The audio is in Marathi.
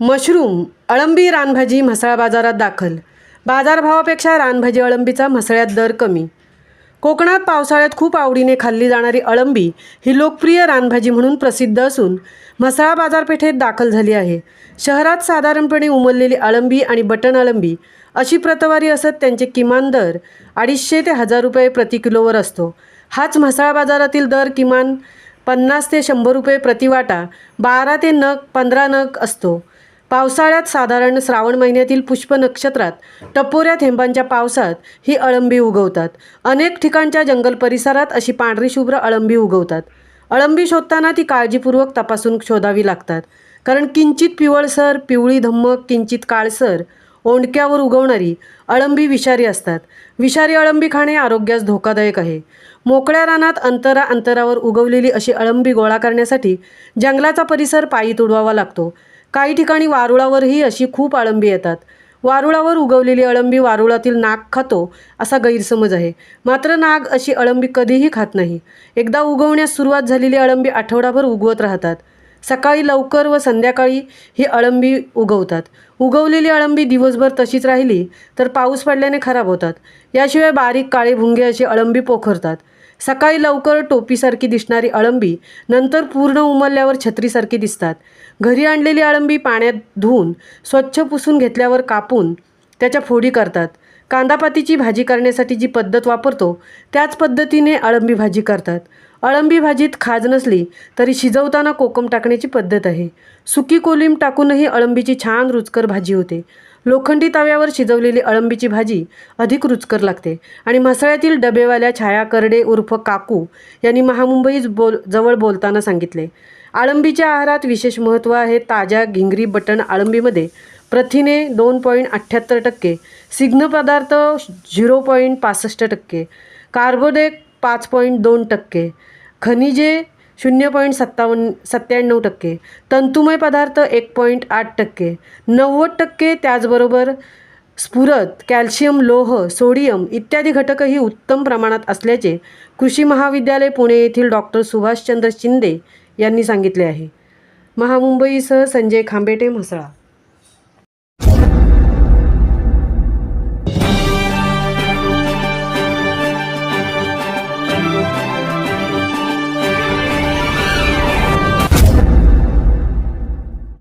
मशरूम अळंबी रानभाजी म्हसळा बाजारात दाखल। बाजारभावापेक्षा रानभाजी अळंबीचा म्हसळ्यात दर कमी। कोकणात पावसाळ्यात खूप आवडीने खाल्ली जाणारी अळंबी ही लोकप्रिय रानभाजी म्हणून प्रसिद्ध असून म्हसळा बाजारपेठेत दाखल झाली आहे। शहरात साधारणपणे उमललेली अळंबी आणि बटन अळंबी अशी प्रतवारी असत त्यांचे किमान दर 250 ते 1000 रुपये प्रति किलोवर असतो। हाच म्हसळा बाजारातील दर किमान 50 ते 100 रुपये प्रति वाटा 12 ते 15 नग असतो। पावसाळ्यात साधारण श्रावण महिन्यातील पुष्प नक्षत्रात टपोऱ्या थेंबांच्या पावसात ही अळंबी उगवतात। अनेक ठिकाणच्या जंगल परिसरात अशी पांढरी शुभ्र अळंबी उगवतात। अळंबी शोधताना ती काळजीपूर्वक तपासून शोधावी लागतात, कारण किंचित पिवळसर, पिवळी धम्मक, किंचित काळसर ओंडक्यावर उगवणारी अळंबी विषारी असतात। विषारी अळंबी खाणे आरोग्यास धोकादायक आहे। मोकळ्या रानात अंतरावर उगवलेली अशी अळंबी गोळा करण्यासाठी जंगलाचा परिसर पायी तुडवावा लागतो। काही ठिकाणी वारुळावरही अशी खूप अळंबी येतात। वारुळावर उगवलेली अळंबी वारुळातील नाग खातो असा गैरसमज आहे, मात्र नाग अशी अळंबी कधीही खात नाही। एकदा उगवण्यास सुरुवात झालेली अळंबी आठवडाभर उगवत राहतात। सकाळी लवकर व संध्याकाळी ही अळंबी उगवतात। उगवलेली अळंबी दिवसभर तशीच राहिली तर पाऊस पडल्याने खराब होतात। याशिवाय बारीक काळे भुंगे अशी अळंबी पोखरतात। सकाळी लवकर टोपीसारखी दिसणारी अळंबी नंतर पूर्ण उमलल्यावर छत्रीसारखी दिसतात। घरी आणलेली अळंबी पाण्यात धुवून स्वच्छ पुसून घेतल्यावर कापून त्याच्या फोडी करतात। कांदापातीची भाजी करण्यासाठी जी पद्धत वापरतो त्याच पद्धतीने अळंबी भाजी करतात। अळंबी भाजीत खाज नसली तरी शिजवताना कोकम टाकण्याची पद्धत आहे। सुकी कोलिंब टाकूनही अळंबीची छान रुचकर भाजी होते। लोखंडी तव्यावर शिजवलेली अळंबीची भाजी अधिक रुचकर लागते आणि म्हसळ्यातील डबेवाल्या छाया करडे उर्फ काकू यांनी महामुंबई जवळ बोलताना सांगितले, अळंबीच्या आहारात विशेष महत्त्व आहे। ताज्या घिंगरी बटण अळंबीमध्ये प्रथिने 2.78%, स्निग्ध पदार्थ 0.65%, कार्बोदके 5.2%, खनिजे 0.97%, तंतुमय पदार्थ 1.8%, 90%, त्याचबरोबर स्फुरद, कॅल्शियम, लोह, सोडियम इत्यादी घटकही उत्तम प्रमाणात असल्याचे कृषी महाविद्यालय पुणे येथील डॉक्टर सुभाषचंद्र शिंदे यांनी सांगितले आहे। महामुंबईसह संजय खांबेटे, म्हसळा।